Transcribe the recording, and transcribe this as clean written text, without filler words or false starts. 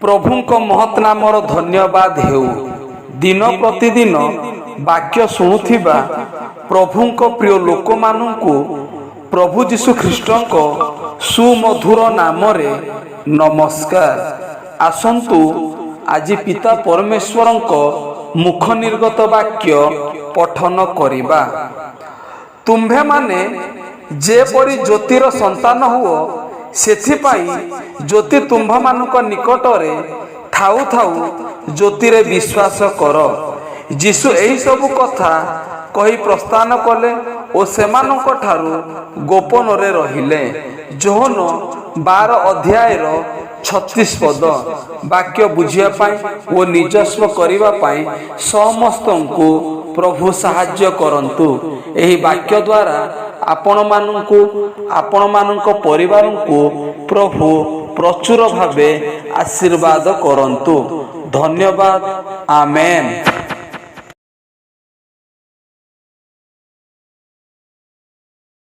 प्रभुंक महत् नामर धन्यवाद हेउ। दिन प्रतिदिन वाक्य शुणुथिबा प्रभुंक प्रिय लोक मानंकु प्रभु जीशु ख्रीष्टंक सुमधुर नामरे नमस्कार। आसंतु आज पिता परमेश्वरंक मुख निर्गत वाक्य पठन करिबा। तुम्भे माने जेपरि ज्योतिर संतान हुओ सेथिपाई ज्योति तुम्भ मानक निकटरे थाउ थाउ ज्योतिरे विश्वास कर। जीशु एही सब कथा कही प्रस्थान कले ओ सेमानक ठारू गोपନରେ रहिले। जोहन 12 अध्यायर 36 पद वाक्य बुझिया पाई ओ निजस्व करिबा पाई समस्तंकु प्रभु साहाय्य करंतु। एही वाक्य द्वारा आपण मानक परिवार को प्रभु प्रचुर भावे आशीर्वाद करंतु। धन्यवाद। आमेन।